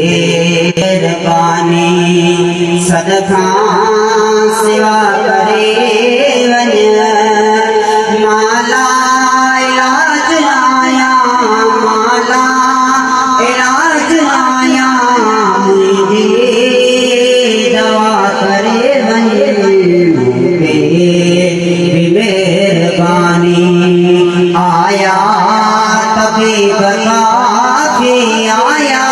मेहरबानी सदका सेवा करे वन माला इलाज आया माला इलाज आया मुझे दवा करे वन मेहरबानी आया तभी बता आया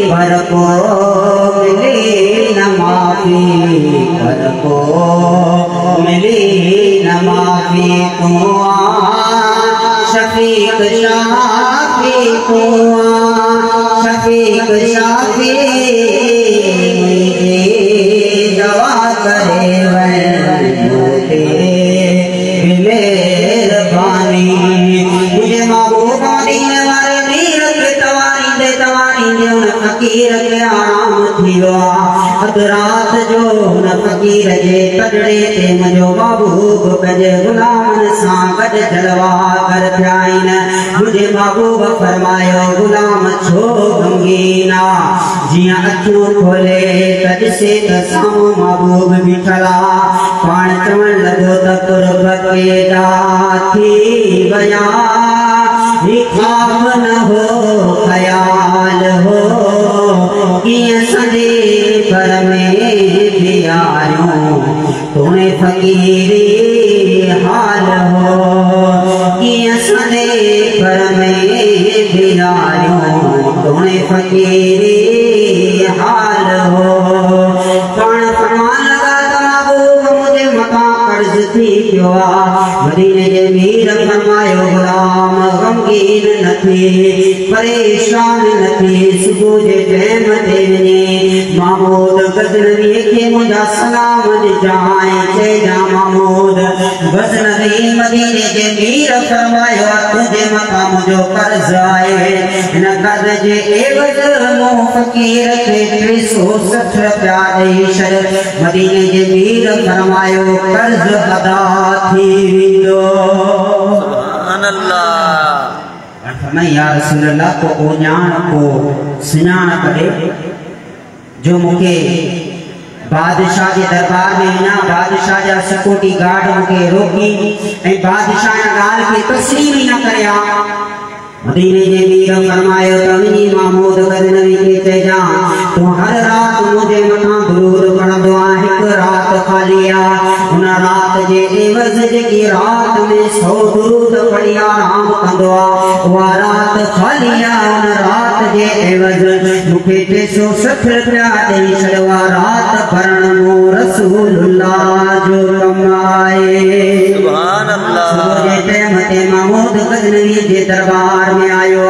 पर को मिली न माफी पर को मिली न माफी तू शफीक शाफी तू शफीक शाफी दवा करे मेहरबानी मुझे महबूबा दीने वाले फकीर के आराम थियो रात जो न फकीर जे कजड़े ते मुझो महबूब कजे गुलामन सां गॾ जलवा कर थियाइन मुझे महबूब फरमायो गुलाम छो गमगीना जियां अखियूं खोले त ॾिसे त साम्हूं महबूब बीठला पाण चवण लॻो त कुर्बत केॾा थी विया ही ख्वाब न हो ख्याल हो किए सदे पर में भी आयो तूने फकीरी हाल हो किए सदे पर में भी आयो तूने फकीरी हाल हो पण फरमान लगा महबूब मुझे मता कर्ज थी पियो मदीने जे मीर फरमायो गुलाम गमगीन न थी परेशान न थी सुबह जे टाइम ते वञे महमूद गजनवी खे मुंहिंजा सलाम ॾिजांइ चइजां महमूद गजनवी मदीने जे मीर फरमायो तुंहिंजे मथां मुंहिंजो कर्ज़ आहे हिन कर्ज़ जे एवज़ मूं फ़क़ीर खे 360 रुपया ॾेई छॾ मदीने जे मीर फरमायो कर्ज़ अदा थी वेंदो सुभान अल्लाह फरमाया या रसूल अल्लाह को ओञाण को सुञाण करे जो मुखे बादशाह के दरबार में वञा बादशाह जा सिक्योरिटी गार्ड मुखे रोकी ऐं बादशाह जा ॻाल्हि खे तस्लीम न करिया मदीने जे मीर फरमायो त वञी महमूद गजनवी खे चइजां तूं हर रात मुंहिंजे मथां दुरूद पढ़ंदो आहे हिकु रात खाली आहे हुन रात जे एवज़ जेकी रात में 100 दुरूद पढ़ी आराम कंदो आहे उहा रात खाली आहे हुन रात जे एवज़ मूंखे 360 रुपया ॾेई छॾ उहा रात पढ़ण मूं रसूलुल्लाह जो कमु आहे सुभान अल्लाह सुबुह जे टाइम ते महमूद गजनवी जे दरबार में आयो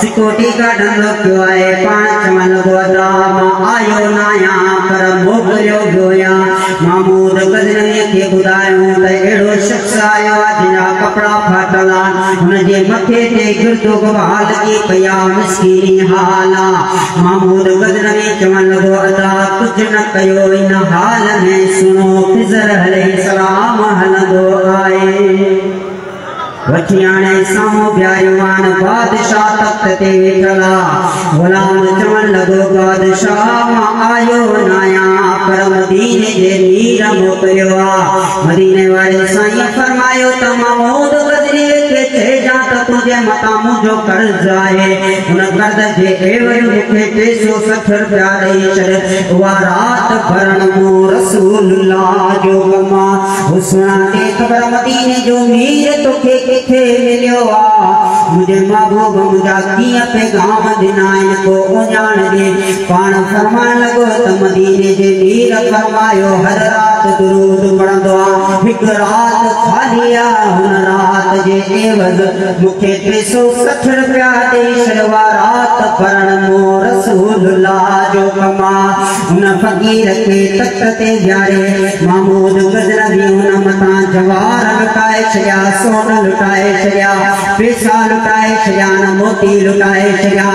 सिक्योरिटी गार्ड रोकियो आहे पाण चवण लॻो अदा मां आयो न आहियां पर मोकिलियो वियो आहियां महमूद गजनवी खे ॿुधायो त अहिड़ो शख़्स आयो आहे जंहिंजा कपिड़ा फाटल आहिनि हुनजे मथे ते गिरदो गवाह लॻी पई आहे मिस्कीनी हाल आहे महमूद गजनवी चवण लॻो अदा कुझु न कयो इन हाल में सुनो ख़िज़र अलैहिस्सलाम हलंदो आहे वठी आणे साम्हूं बीहारियो आहिनि बादशाह तख़्त ते वेठल आहे गुलाम चवण लॻो बादशाह मां आयो न आहियां पर मदीने जे मीर मोकिलियो आहे मदीने वारे साईं फरमायो त महमूद गजनवी खे चइजां त तुंहिंजे मथां मुंहिंजो कर्ज़ आहे हुन कर्ज़ जे एवज़ मूंखे 360 रुपया ॾेई छॾ उहा रात भरण मूं रसूलुल्लाह जो कमु आहे हुस्न ते ख़बर मदीने जो मीर तोखे किथे मिलियो आहे मुझे महबूब मुझा कीअं पैगाम ॾिना आहिनि को ओञाण ॾे पाण फरमाइण लॻो त मदीने जे मीर फरमायो हर रात दुरूद पढ़ंदो आहे हिकु रात खाली आहे हुन रात जे एवज़ मूंखे 360 रुपया ॾेई छॾ उहा रात पढ़ण मूं रसूलुल्लाह जो कमु आहे उन फकीर के तख्त ते भियारे महमूद गज़नवी उन मथा जवार लुटाए छॾिया, सोन लुटाए छॾिया, पैसा लुटाए छॾिया, मोती लुटाए छॾिया।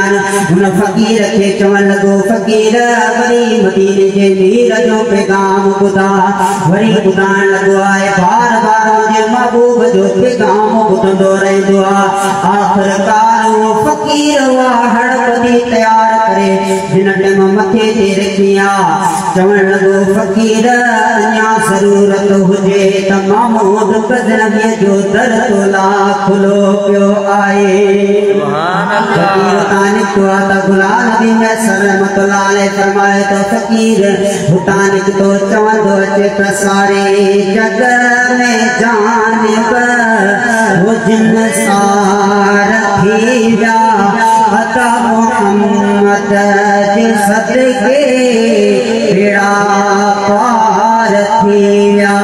उन फकीर के चवण लॻो फकीर वरी मदीने जे मीर जो पैगाम ॿुधा, वरी ॿुधाइण लॻो आहे बार बार मुंहिंजे महबूब जो पैगाम ॿुधंदो रहंदो आहे। आख़िरकार वो फकीर उहा हड़बदी तयार करे जिन टाइम मथे ते रखी आहे, चवण लॻो फकीर अञा ज़रूरत हुजे त महमूद गज़नवी जो दर तोला खुलो पियो आहे। फकीर तां निकितो आहे त गुलाम नबी मैसर रहमतुल्लाह अलैह फरमाए तो फकीर हुतां निकितो चवंदो अचे त सारे जग में जानिब वो जिन सार थी विया, अता मोहम्मद जे सदके बेड़ा पार थी विया,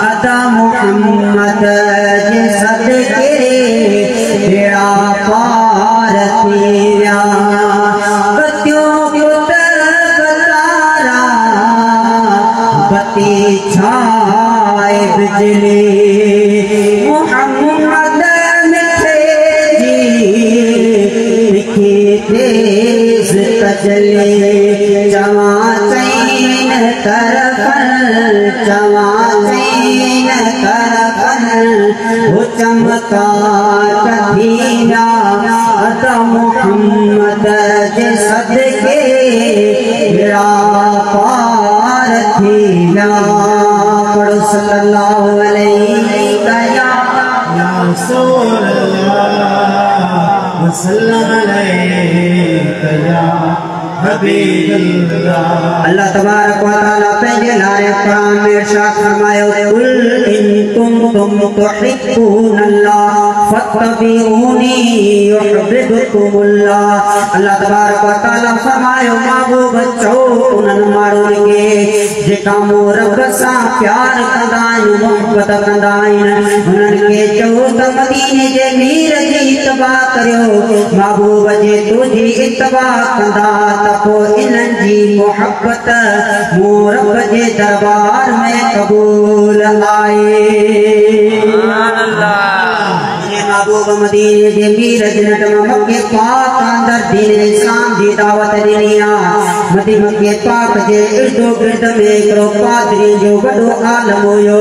अता मोहम्मद जे सदके बेड़ा पार थी विया। बत्ती छाए बिजली मोहम्मद मिठे जी लिखी तेज तजली, चवा चैन तरफन चवा चैन तरफन वो चमका कथीना, अता मोहम्मद जे सदके बेड़ा पार थी विया। पढ़ो सल्लल्लाहु अलैहि या रसूल अल्लाह वसल्लम अलैका या हबीब अल्लाह। अल्लाह तबारक व तआला पंहिंजे लारे कुरान में इरशाद फरमायो कुल इन कुंतुम तुहिब्बूनल्लाह फत्तबिऊनी युहिब्बुकुमुल्लाह। अल्लाह तबारक व तआला फरमायो महबूब चओ उन्हनि माण्हुनि खे जेका मूं रब सां प्यार कंदा आहिनि, मोहबत कंदा आहिनि, उन्हनि खे चओ त मदीने जे मीर जी इत्तबा करियो। महबूब जे तुंहिंजी इत्तबा कंदा त पोइ इन्हनि जी मोहबत मूं रब जे दरबार में क़बूल आहे। महबूब मदीने जे मीर जिन मक्के पाक अंदर दीन इस्लाम जी दावत ॾिनी आहे। मक्के पाक जे इर्दो गिर्द में हिकिड़ो पादरी जो वॾो आलम हुयो,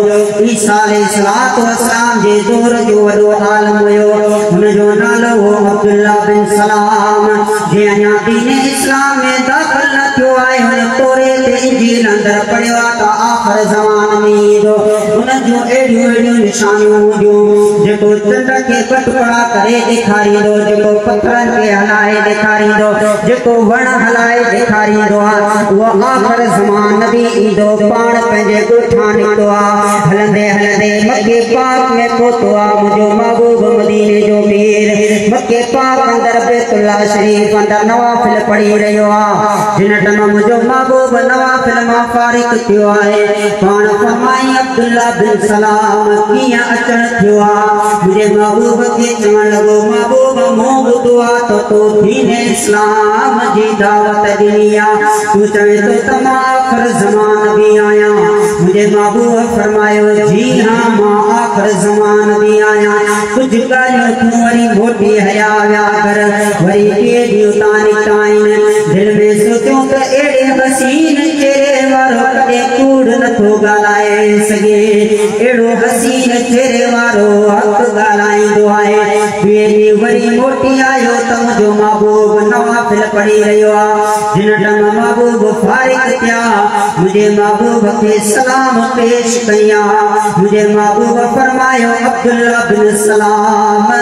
ईसा अलैहिस्सलातु वस्सलाम जे दौर जो वॾो आलम हुयो। हुनजो नालो हो अब्दुल्लाह बिन सलाम। जे अञा दीन इस्लाम में दाख़िल न थियो आहे, हुन तोरे ते इंजील अंदर पढ़ियो आहे त आख़िर ज़मान में ईंदो। हुनजो अहिड़ियूं अहिड़ियूं निशानियूं हूंदियूं जेको चंड खे पटपड़ा करे ॾेखारींदो, जेको पत्थरनि खे हलाए ॾेखारींदो, जेको वण हलाए ॾेखारींदो आहे, उहो आख़िर ज़मान नबी ईंदो पाण पंहिंजे ॻोठां निकितो आहे। हलंदे हलंदे मक्के पाक में पहुतो आहे मुंहिंजो महबूब मदीने जो मीर। मक्के पाक अंदर बैतुल्लाह शरीफ अंदर नवाफिल पढ़ी रहियो आहे। जिन टाइम मुंहिंजो महबूब नवाफिल मां फारिग थियो आहे, पाण फरमाई अब्दुल्लाह बिन सलाम कीअं अचण थियो आहे। मुंहिंजे महबूब खे चवण लॻो महबूब मूं ॿुधो आहे त तूं दीन इस्लाम जी दावत ॾिनी आहे, तूं चवे थो त मां आख़िर ज़मान बि आहियां। मुंहिंजे महबूब फरमायो जी हाँ मां आख़िर ज़मान बि आहियां। कुझु ॻाल्हियूं तूं वरी मोटी हया विया कर, वरी के ॾींहुं तां निकिता आहिनि। दिलि में सोचियो त अहिड़े हसीन चेहरे वारो कॾहिं कूड़ नथो ॻाल्हाए सघे, अहिड़ो हसीन चेहरे वारो हक़ ॻाल्हाईंदो आहे। ॿिए ॾींहुं वरी मोटी आयो त मुंहिंजो महबूब नवाफिल पढ़ी रहियो आहे। जिन टाइम महबूब फारिग थिया, मुंहिंजे महबूब खे सलाम पेश कया। मुंहिंजे महबूब फरमायो अब्दुल्लाह बिन सलाम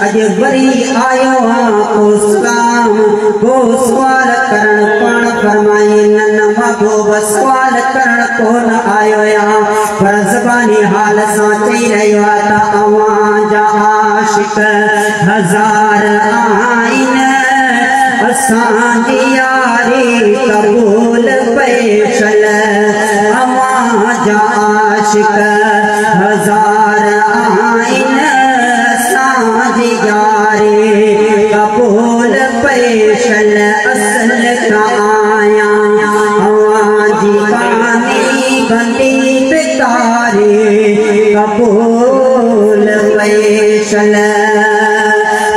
अॼु वरी आयो आहियां को सलाम को सवाल करण। पाण फरमाई न महबूब सवाल करण कोन आयो आहियां, पर ज़बानी हाल सां चई रहियो आहे त अवां जा आशिक हज़ार आहिनि, असांजी यारी क़बूल पैशल। अवां जा आशिक हज़ार आहिनि, असांजी यारी क़बूल पैशल। असल का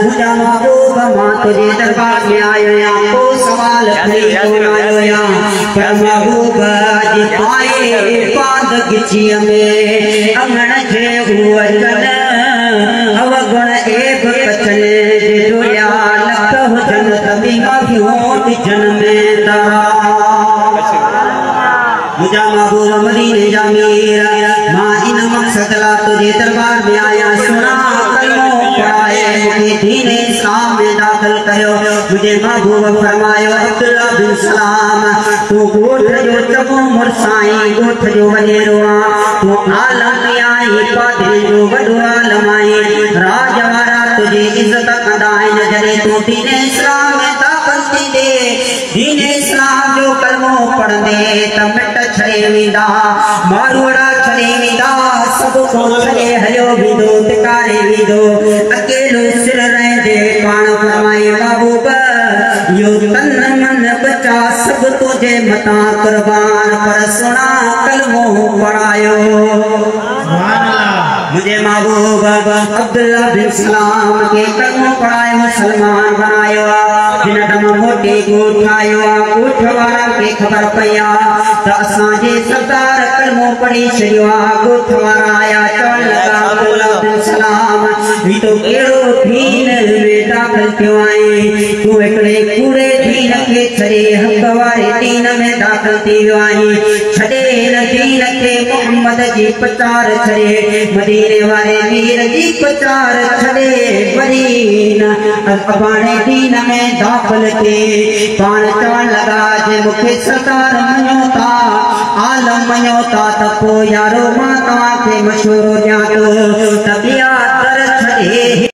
मुझा महबूब मां तुझे दरबार में आयो या को सवाल खरी कोन आयो या पर महबूब जी आए पाद गिची में अंगण जे हुआ चल अवगुण एक कचने जे जोया लख हुजन तभी माफियों बिजन में तारा मुझा महबूब मदीने जा मीर मां इन मकसद ला तुझे दरबार में आया सुना कलमो पढ़ाए मुझे दीन इस्लाम में दाखिल कयो मुझे महबूब फरमायो अब्दुल्ला बिन सलाम तू गोठ जो चबो मुरसाई गोठ जो वनेरो तू आलम में आई पादरी जो वडो आलम आई राजवारा तुझे इज्जत कंदाए नजरे तू दीन इस्लाम में दाखिल थी दे दीन इस्लाम जो कलमो पढ़ंदे त मिट छड़े विंदा मारूड़ा छड़े विंदा सब को छड़े हलियो विदो तिकारे विदो अकेलो सिर रहंदे पाण फरमाए महबूब यो तन मन बचा सब तुझे मता कुर्बान पर सुना कलमो पढ़ायो मुझे महबूब अब्दुल्ला बिन सलाम के कलमो पढ़ायो मुसलमान बनायो जिन दम मोटे गोठायो गोठ वारा के खबर पया त असां जे सरदार कलमो पढ़ी छड़ियो गोठ वारा आया चवण लगा अब्दुल्ला बिन सलाम ही तो केड़ो दीन में दाखिल थियो आहे तू एकड़े कूड़े दीन के छड़े हक वारे दीन में दाखिल थी वियो आहे छड़े न दीन के मोहम्मद जी प्रचार छड़े मदीने वाले वीर जी प्रचार छड़े वरी न अबाणे दीन में दाखिल थे पाण चवण लगा जे मूंखे सरकार मञो था आलम मञो था त पोइ यारो मां तव्हांखे मशवरो ॾियां थो त ॿिया दर छॾे